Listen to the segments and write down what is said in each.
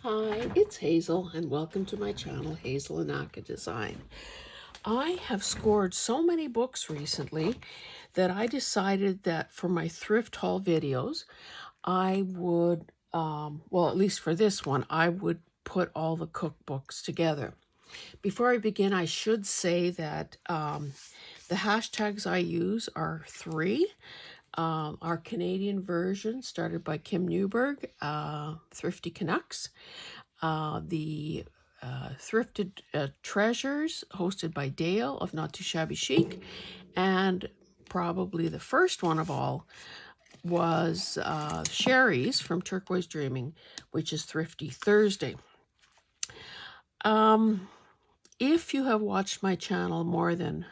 Hi, it's Hazel and welcome to my channel, Hazel and Aka Design. I have scored so many books recently that I decided that for my thrift haul videos, I would, well, at least for this one, I would put all the cookbooks together. Before I begin, I should say that the hashtags I use are three. Our Canadian version, started by Kim Newberg, Thrifty Canucks. The Thrifted Treasures, hosted by Dale of Not Too Shabby Chic. And probably the first one of all was Sheree's from Turquoise Dreaming, which is Thrifty Thursday. If you have watched my channel more than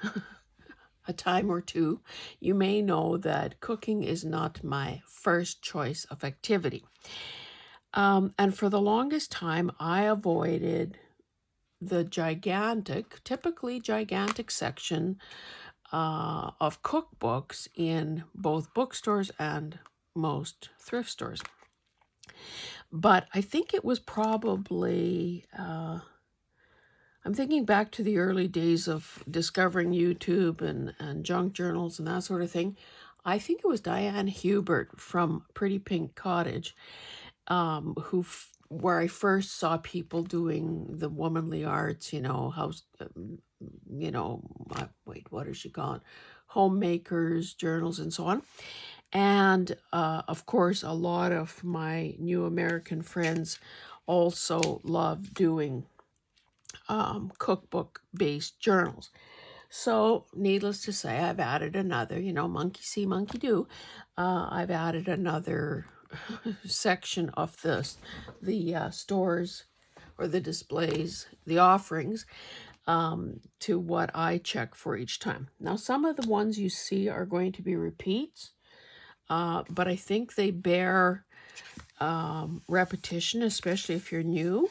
a time or two, you may know that cooking is not my first choice of activity. And for the longest time, I avoided the typically gigantic section of cookbooks in both bookstores and most thrift stores. But I think it was probably, I'm thinking back to the early days of discovering YouTube and junk journals and that sort of thing. I think it was Diane Hubert from Pretty Pink Cottage, where I first saw people doing the womanly arts, what does she call it? Homemakers, journals, and so on. And of course, a lot of my new American friends also love doing cookbook-based journals. So needless to say, I've added another, monkey see, monkey do. I've added another section of the stores or the displays, the offerings, to what I check for each time. Now, some of the ones you see are going to be repeats, but I think they bear repetition, especially if you're new.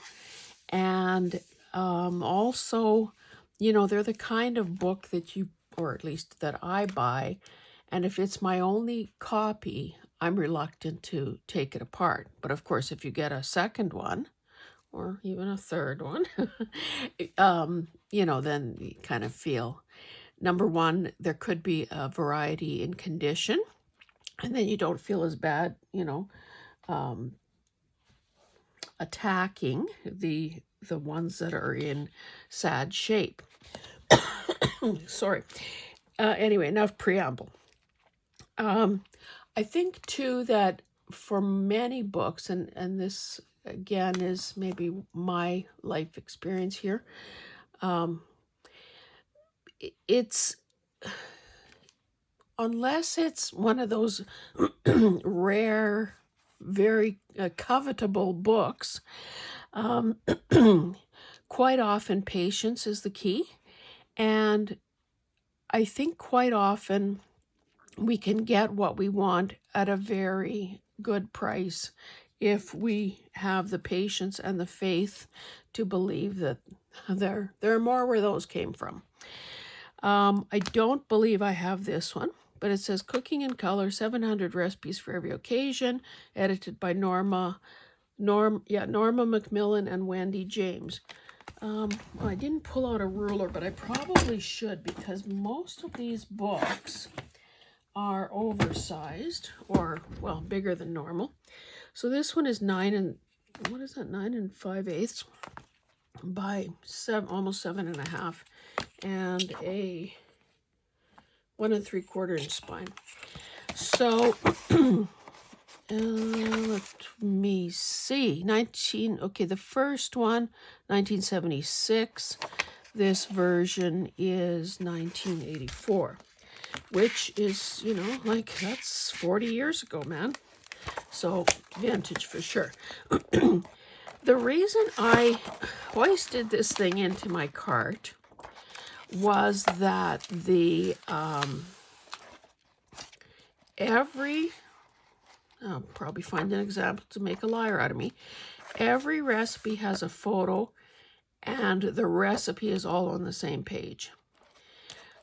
And also, they're the kind of book that or at least that I buy, and if it's my only copy, I'm reluctant to take it apart. But of course, if you get a second one, or even a third one, then you kind of feel, number one, there could be a variety in condition, and then you don't feel as bad, attacking the ones that are in sad shape. Sorry. Anyway, enough preamble. I think too that for many books, and this again is maybe my life experience here, it's, unless it's one of those rare, very covetable books, quite often patience is the key. And I think quite often we can get what we want at a very good price if we have the patience and the faith to believe that there are more where those came from. I don't believe I have this one, but it says Cooking in Color, 700 Recipes for Every Occasion, edited by Norma Macmillan and Wendy James. I didn't pull out a ruler, but I probably should, because most of these books are oversized, or, well, bigger than normal. So this one is 9 5/8 by almost 7.5, and a 1 3/4 inch spine. So let me see. The first one, 1976. This version is 1984, which is, that's 40 years ago, man. So vintage for sure. The reason I hoisted this thing into my cart was that I'll probably find an example to make a liar out of me. Every recipe has a photo, and the recipe is all on the same page.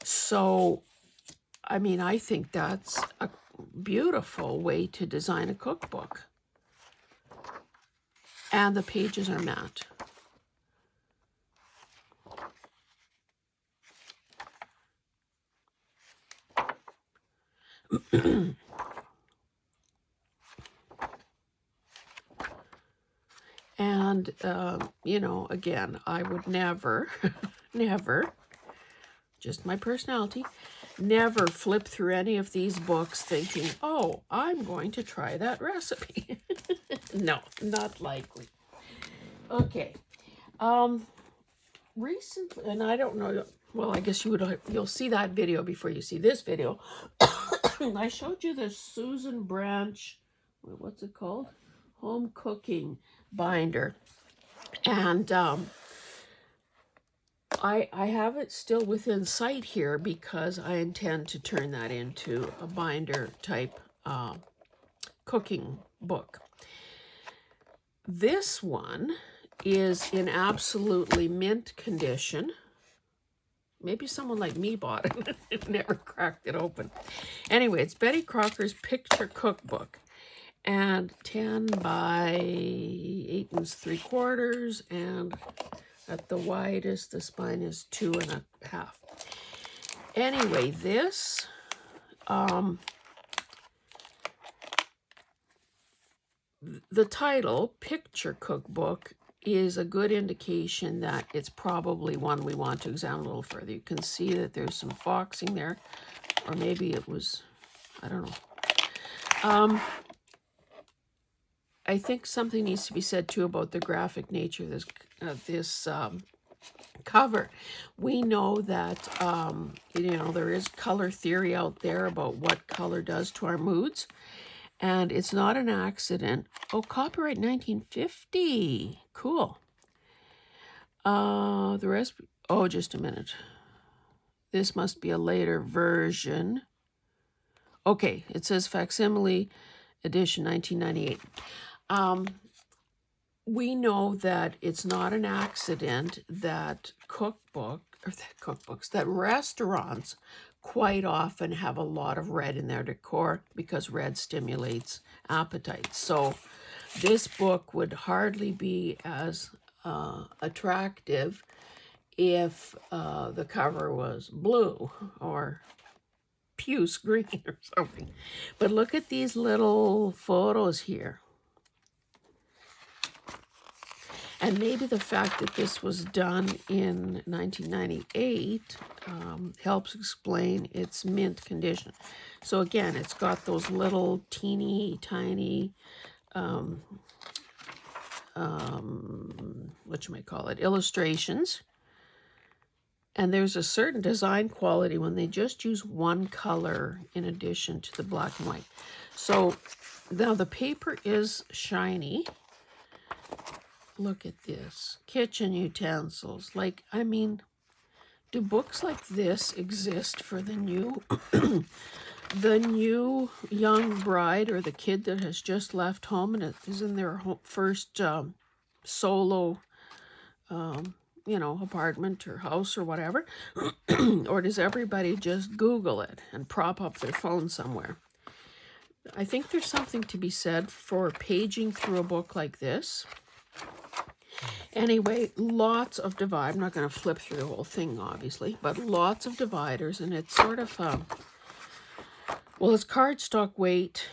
So, I think that's a beautiful way to design a cookbook. and the pages are matte. And, you know, again, I would never, never, just my personality, never flip through any of these books thinking, oh, I'm going to try that recipe. No, not likely. Okay. Recently, and I don't know, well, I guess you'll see that video before you see this video. I showed you the Susan Branch, what's it called? Home cooking binder. And I have it still within sight here because I intend to turn that into a binder type cooking book. This one is in absolutely mint condition. Maybe someone like me bought it and never cracked it open. Anyway, it's Betty Crocker's Picture Cookbook. And 10 by 8 3/4, and at the widest, the spine is 2 1/2. Anyway, this, the title, Picture Cookbook, is a good indication that it's probably one we want to examine a little further. You can see that there's some foxing there, or maybe it was, I don't know. I think something needs to be said too about the graphic nature of this cover. We know that, you know, there is color theory out there about what color does to our moods. And it's not an accident. Oh, copyright 1950. Cool. The rest, oh, just a minute. This must be a later version. Okay, it says facsimile edition 1998. We know that it's not an accident that that restaurants quite often have a lot of red in their decor because red stimulates appetite. So this book would hardly be as attractive if the cover was blue or puce green or something. But look at these little photos here. And maybe the fact that this was done in 1998 helps explain its mint condition. So again, it's got those little teeny tiny, illustrations. And there's a certain design quality when they just use one color in addition to the black and white. So now the paper is shiny. Look at this. Kitchen utensils. Like, I mean, do books like this exist for the new the new young bride or the kid that has just left home and is in their first solo you know, apartment or house or whatever? Or does everybody just Google it and prop up their phone somewhere? I think there's something to be said for paging through a book like this. Anyway, lots of divide. I'm not going to flip through the whole thing, obviously, but lots of dividers, and it's sort of, well, it's cardstock weight,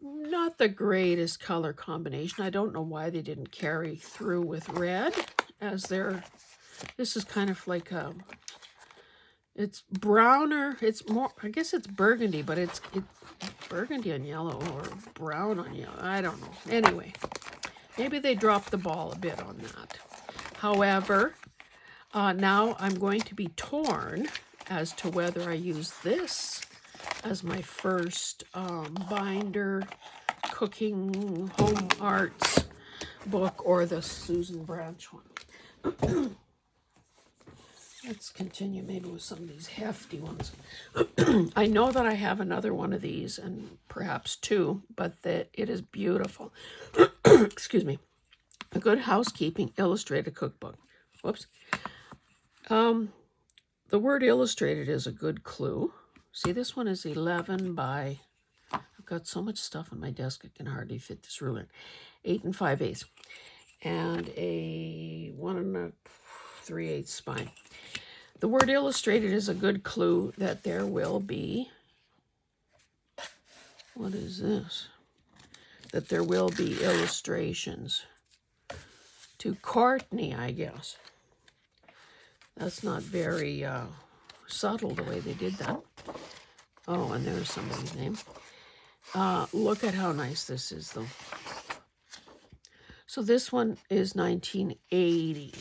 not the greatest color combination. I don't know why they didn't carry through with red as their, this is kind of like a, it's browner, it's more, I guess it's burgundy, but it's burgundy on yellow or brown on yellow. I don't know. Anyway. Maybe they dropped the ball a bit on that. However, now I'm going to be torn as to whether I use this as my first binder cooking home arts book or the Susan Branch one. Let's continue maybe with some of these hefty ones. I know that I have another one of these and perhaps two, but it is beautiful. Excuse me. A Good Housekeeping Illustrated Cookbook. Whoops. The word illustrated is a good clue. See, this one is 11 by, I've got so much stuff on my desk I can hardly fit this ruler. 8 5/8. and a 1 3/8 spine. The word illustrated is a good clue that there will be, what is this? That there will be illustrations. To Courtney, I guess. That's not very subtle the way they did that. Oh, and there's somebody's name. Look at how nice this is, though. So this one is 1980,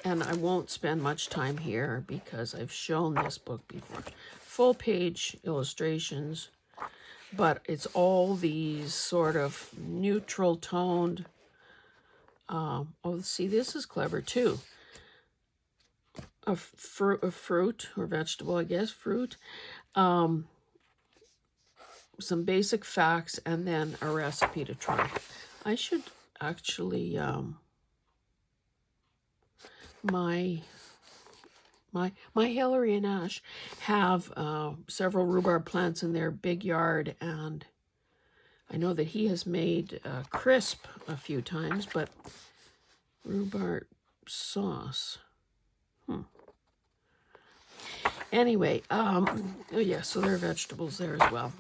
and I won't spend much time here because I've shown this book before. Full page illustrations, but it's all these sort of neutral toned. Oh, see, this is clever too. A fruit or vegetable, I guess, fruit. Some basic facts, and then a recipe to try. I should actually, my Hillary and Ash have several rhubarb plants in their big yard, and I know that he has made crisp a few times, but rhubarb sauce. Anyway, oh yeah, so there are vegetables there as well.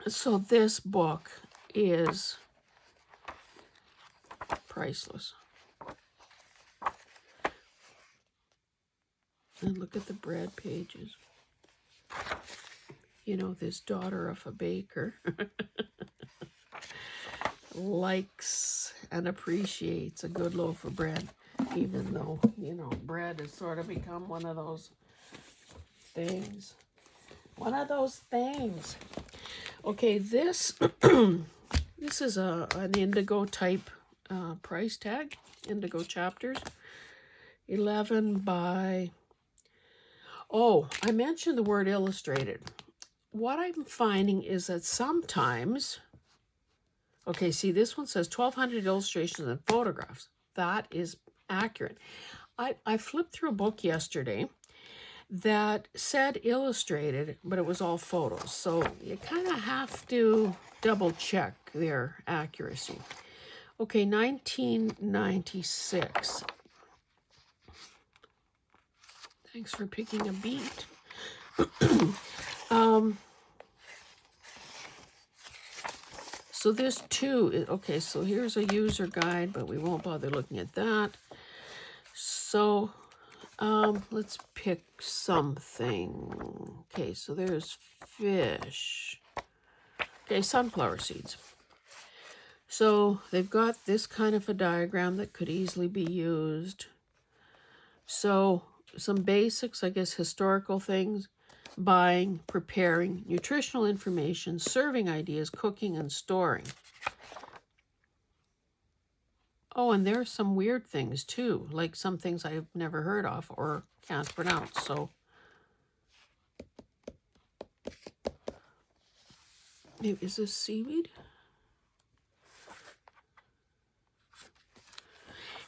So this book is priceless. And look at the bread pages. You know, this daughter of a baker likes and appreciates a good loaf of bread, even though, you know, bread has sort of become one of those things. One of those things. Okay, this this is an indigo type price tag, indigo chapters. 11 by... Oh, I mentioned the word illustrated. What I'm finding is that sometimes... Okay, see, this one says 1,200 illustrations and photographs. That is accurate. I flipped through a book yesterday that said illustrated, but it was all photos. So you kind of have to double check their accuracy. Okay, 1996. Thanks for picking a beat. So this too, okay, so here's a user guide, but we won't bother looking at that. So let's pick something. Okay, so there's fish. Okay, sunflower seeds. So they've got this kind of a diagram that could easily be used. So some basics, I guess, historical things: buying, preparing, nutritional information, serving ideas, cooking, and storing. Oh, and there are some weird things too, like some things I've never heard of or can't pronounce. So maybe, is this seaweed?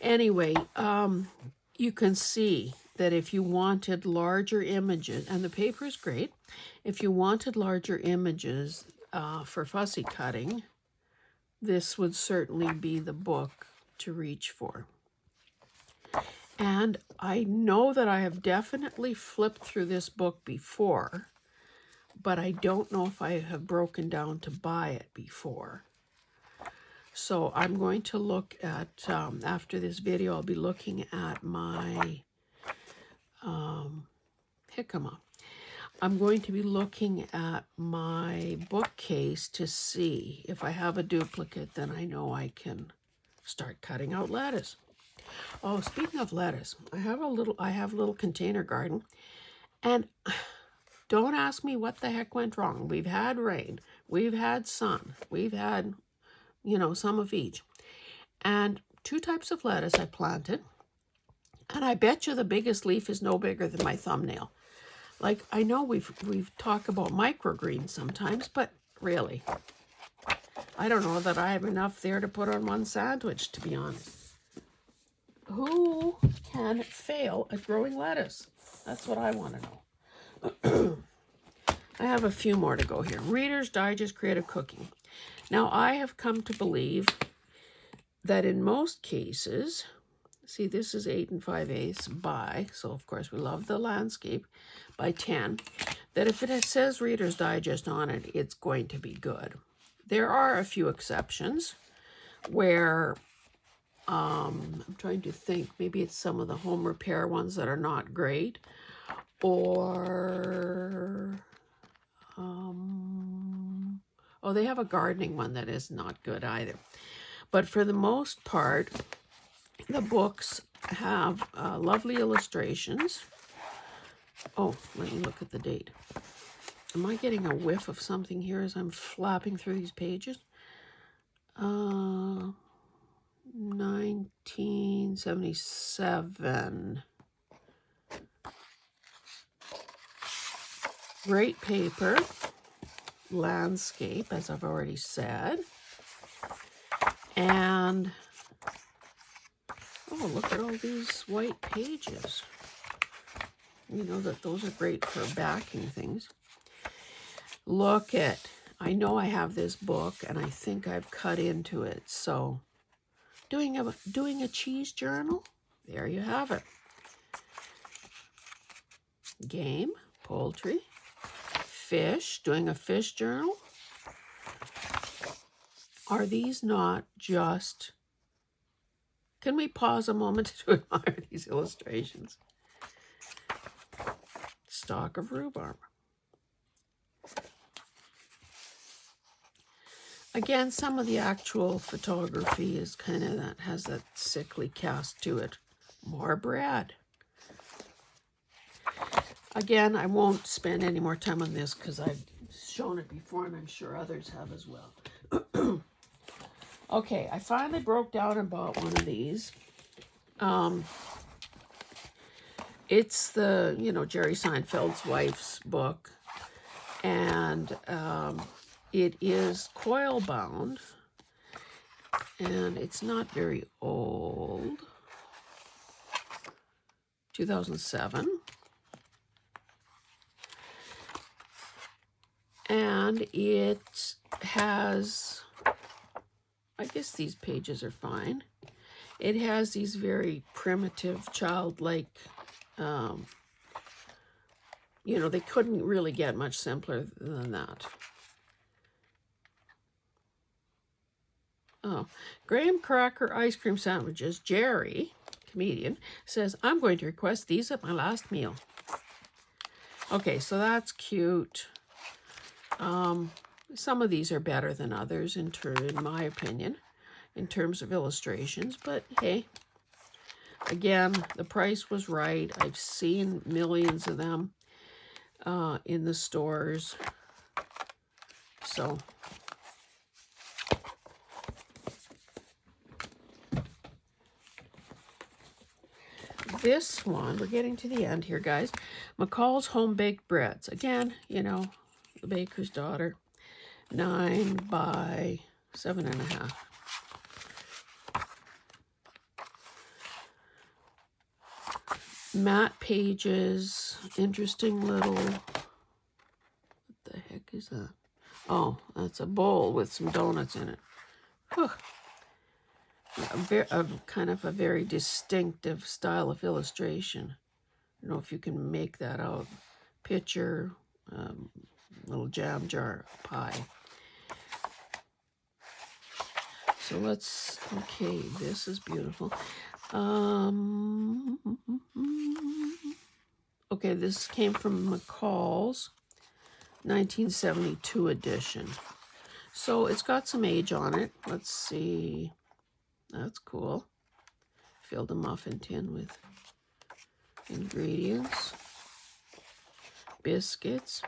Anyway, you can see that if you wanted larger images, and the paper is great, if you wanted larger images for fussy cutting, this would certainly be the book to reach for. And I know that I have definitely flipped through this book before, but I don't know if I have broken down to buy it before. So I'm going to look at, after this video, I'll be looking at my jicama. I'm going to be looking at my bookcase to see if I have a duplicate, then I know I can start cutting out lettuce. Oh, speaking of lettuce, I have a little container garden, and don't ask me what the heck went wrong. We've had rain, we've had sun, we've had, you know, some of each. And 2 types of lettuce I planted, and I bet you the biggest leaf is no bigger than my thumbnail. Like, I know we've talked about microgreens sometimes, but really, I don't know that I have enough there to put on one sandwich, to be honest. Who can fail at growing lettuce? That's what I want to know. I have a few more to go here. Reader's Digest Creative Cooking. Now, I have come to believe that in most cases, see, this is 8 5/8 by, so of course we love the landscape, by 10, that if it says Reader's Digest on it, it's going to be good. There are a few exceptions where, I'm trying to think, maybe it's some of the home repair ones that are not great, or, oh, they have a gardening one that is not good either. But for the most part, the books have lovely illustrations. Oh, let me look at the date. Am I getting a whiff of something here as I'm flapping through these pages? 1977. Great paper. Landscape, as I've already said. And, oh, look at all these white pages. You know that those are great for backing things. Look at, I know I have this book and I think I've cut into it. So doing a cheese journal, there you have it. Game, poultry, fish, doing a fish journal. Are these not just, can we pause a moment to admire these illustrations? Stalk of rhubarb. Again, some of the actual photography is kind of that, has that sickly cast to it. More bread. Again, I won't spend any more time on this because I've shown it before and I'm sure others have as well. Okay, I finally broke down and bought one of these. It's the, Jerry Seinfeld's wife's book. And it is coil bound. And it's not very old. 2007. And it has, I guess these pages are fine. It has these very primitive, childlike, they couldn't really get much simpler than that. Oh, graham cracker ice cream sandwiches. Jerry, comedian, says, I'm going to request these at my last meal. Okay, so that's cute. Some of these are better than others in my opinion, in terms of illustrations, but hey, again, the price was right. I've seen millions of them in the stores. So this one, we're getting to the end here, guys. McCall's Home Baked Breads. Again, the baker's daughter. 9 by 7.5. Matte pages. Interesting little, what the heck is that? Oh, that's a bowl with some donuts in it. Whew. Kind of a very distinctive style of illustration. I don't know if you can make that out. Pitcher, little jam jar pie. So okay, this is beautiful. Okay, this came from McCall's 1972 edition. So it's got some age on it. Let's see. That's cool. Filled a muffin tin with ingredients. Biscuits.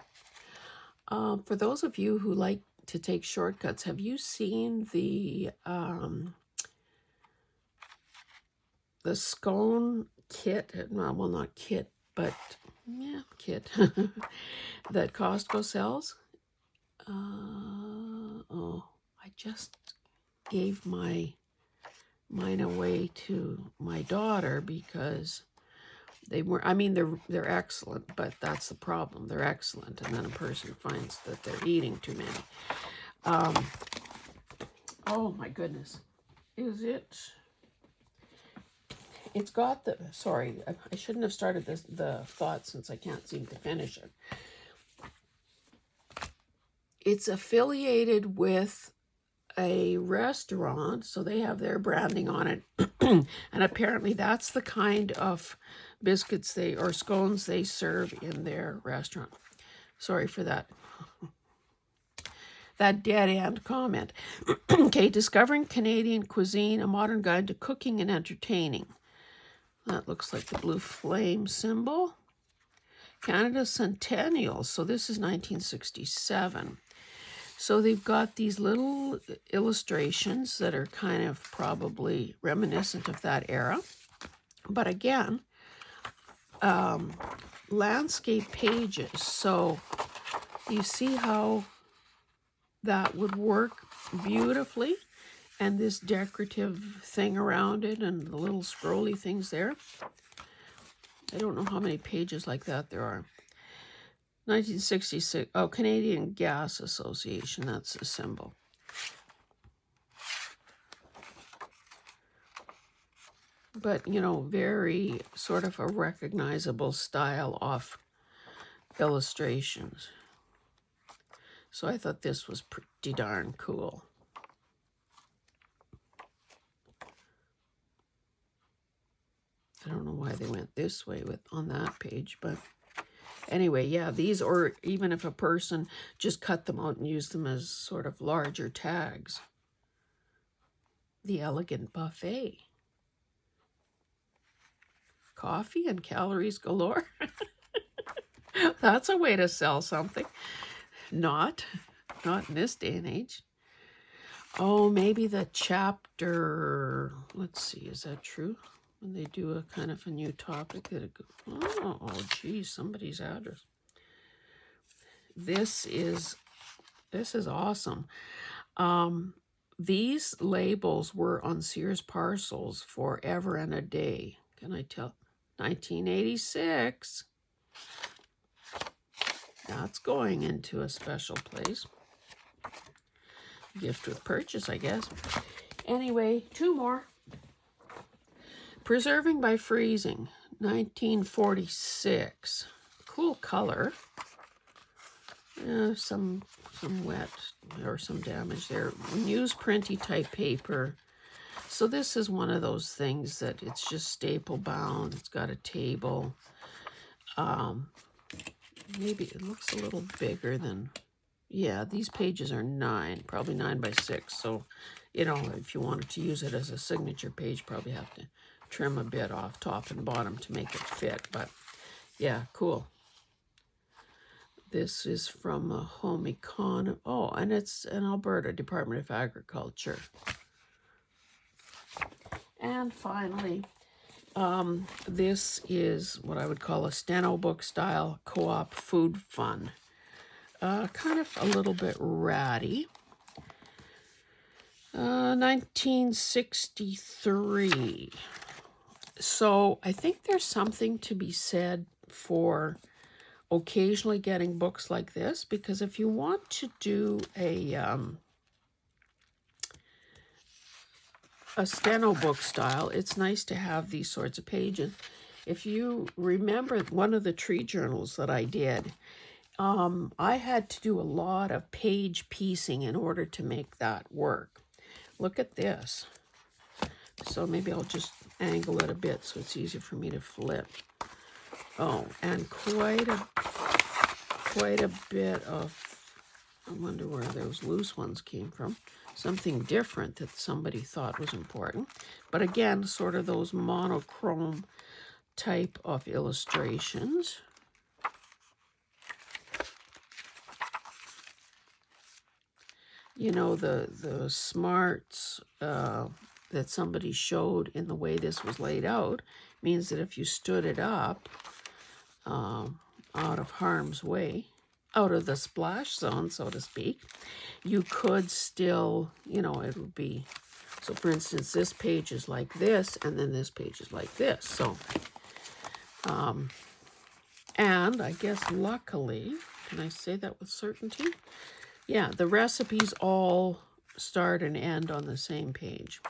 For those of you who like to take shortcuts, have you seen the scone kit? Well, not kit, but yeah, kit that Costco sells. Oh, I just gave mine away to my daughter because they were, they're excellent, but that's the problem. They're excellent, and then a person finds that they're eating too many. Oh my goodness. is it? It's got the, sorry, I shouldn't have started the thought since I can't seem to finish it. It's affiliated with a restaurant, so they have their branding on it. And apparently that's the kind of biscuits or scones they serve in their restaurant. Sorry for that dead end comment. Okay, Discovering Canadian Cuisine, a modern guide to cooking and entertaining. That looks like the blue flame symbol. Canada's Centennial, so this is 1967. So they've got these little illustrations that are kind of probably reminiscent of that era. But again, landscape pages. So you see how that would work beautifully. And this decorative thing around it and the little scrolly things there. I don't know how many pages like that there are. 1966, oh, Canadian Gas Association, that's the symbol. But, you know, very sort of a recognizable style of illustrations. So I thought this was pretty darn cool. I don't know why they went this way on that page, but anyway, yeah, these, or even if a person just cut them out and used them as sort of larger tags. The Elegant Buffet. Coffee and calories galore. That's a way to sell something. Not in this day and age. Oh, maybe the chapter, let's see, is that true? When they do a kind of a new topic, oh geez, somebody's address. This is awesome. These labels were on Sears parcels forever and a day. Can I tell? 1986. That's going into a special place. Gift with purchase, I guess. Anyway, two more. Preserving by Freezing, 1946. Cool color. Some wet or some damage there. Newsprinty type paper. So this is one of those things that it's just staple bound. It's got a table. Maybe it looks a little bigger than, yeah, these pages are 9, probably 9 by 6. So, you know, if you wanted to use it as a signature page, probably have to trim a bit off top and bottom to make it fit. But yeah, cool. This is from a home econ. Oh, and it's an Alberta Department of Agriculture. And finally, this is what I would call a steno book style co-op food fun. Kind of a little bit ratty. 1963. So I think there's something to be said for occasionally getting books like this, because if you want to do a steno book style, it's nice to have these sorts of pages. If you remember one of the tree journals that I did, I had to do a lot of page piecing in order to make that work. Look at this. So maybe I'll just angle it a bit so it's easier for me to flip. Oh, and quite a bit of, I wonder where those loose ones came from. Something different that somebody thought was important. But again, sort of those monochrome type of illustrations. You know, the smarts that somebody showed in the way this was laid out means that if you stood it up out of harm's way, out of the splash zone, so to speak, you could still, you know, it would be, so for instance, this page is like this, and then this page is like this. So, and I guess luckily, can I say that with certainty? Yeah, the recipes all start and end on the same page.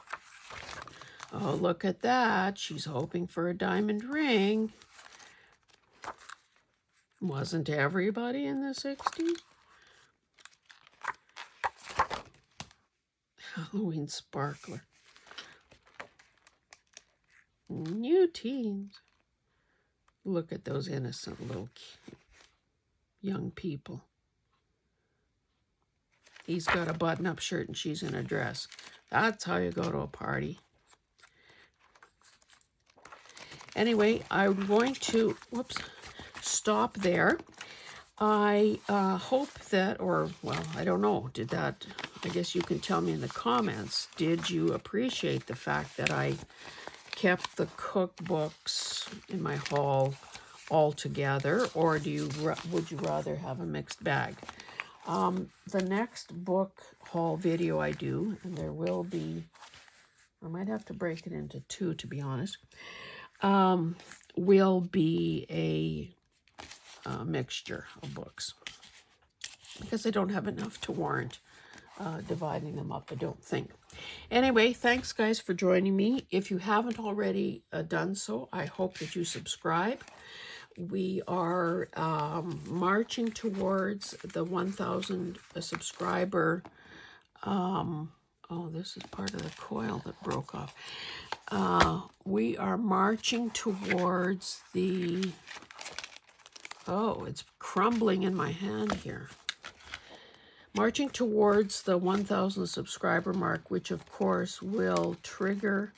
Oh, look at that. She's hoping for a diamond ring. Wasn't everybody in the 60s? Halloween sparkler. New teens. Look at those innocent little young people. He's got a button-up shirt and she's in a dress. That's how you go to a party. Anyway, I'm going to, stop there. I hope that, or, well, I don't know, I guess you can tell me in the comments, did you appreciate the fact that I kept the cookbooks in my haul all together, or would you rather have a mixed bag? The next book haul video I do, and there will be, I might have to break it into two to be honest, will be a mixture of books, because I don't have enough to warrant dividing them up, I don't think. Anyway, thanks guys for joining me. If you haven't already done so, I hope that you subscribe. We are marching towards the 1,000 subscriber. Oh, this is part of the coil that broke off. We are marching towards the... Oh, it's crumbling in my hand here. Marching towards the 1,000 subscriber mark, which of course will trigger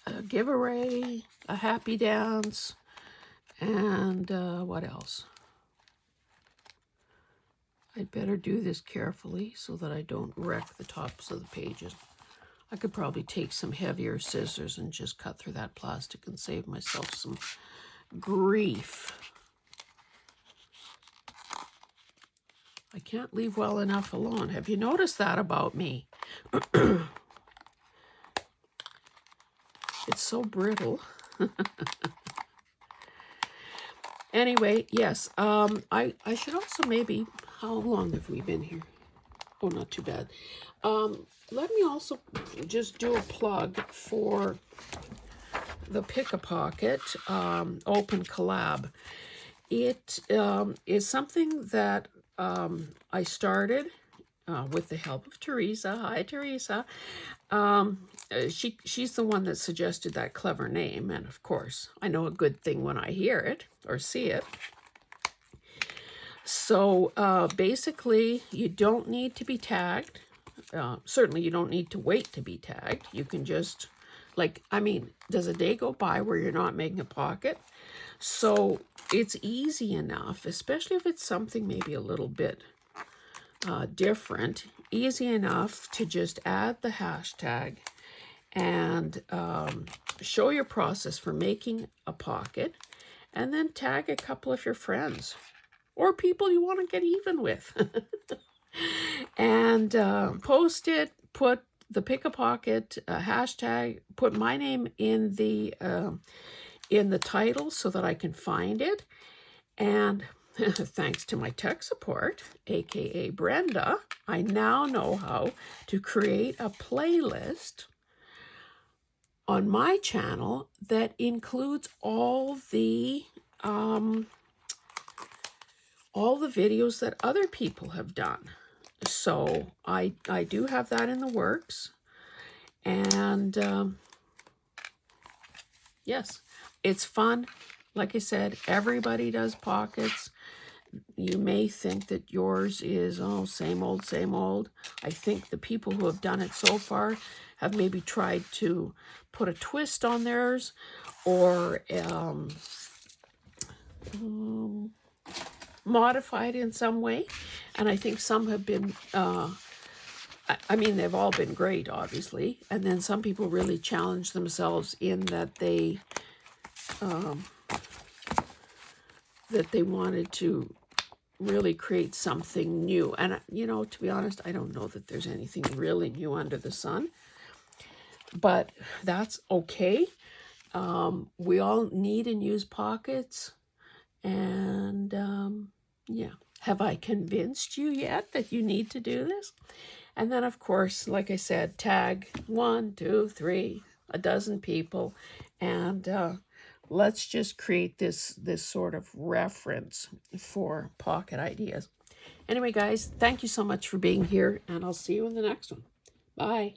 a giveaway, a happy dance, and what else? I'd better do this carefully so that I don't wreck the tops of the pages. I could probably take some heavier scissors and just cut through that plastic and save myself some grief. I can't leave well enough alone. Have you noticed that about me? It's so brittle. Anyway, yes, I should also maybe, how long have we been here? Oh, not too bad. Let me also just do a plug for the Pick a Pocket open collab. It is something that I started with the help of Teresa. Hi, Teresa. She's the one that suggested that clever name, and of course, I know a good thing when I hear it or see it. So basically, you don't need to be tagged. Certainly, you don't need to wait to be tagged. You can just, does a day go by where you're not making a pocket? So it's easy enough, especially if it's something maybe a little bit different, easy enough to just add the hashtag and show your process for making a pocket, and then tag a couple of your friends or people you want to get even with. And post it, put the Pick a Pocket hashtag, put my name in the title so that I can find it. And thanks to my tech support, aka Brenda, I now know how to create a playlist on my channel that includes all the videos that other people have done. So I do have that in the works, and yes, it's fun. Like I said, everybody does pockets. You may think that yours is, oh, same old, same old. I think the people who have done it so far have maybe tried to put a twist on theirs, or modified in some way. And I think some have been, they've all been great, obviously. And then some people really challenge themselves in that they wanted to really create something new. And, to be honest, I don't know that there's anything really new under the sun. But that's okay. We all need and use pockets. And, yeah. Have I convinced you yet that you need to do this? And then, of course, like I said, tag 1, 2, 3, a dozen people, and let's just create this sort of reference for pocket ideas. Anyway, guys, thank you so much for being here, and I'll see you in the next one. Bye.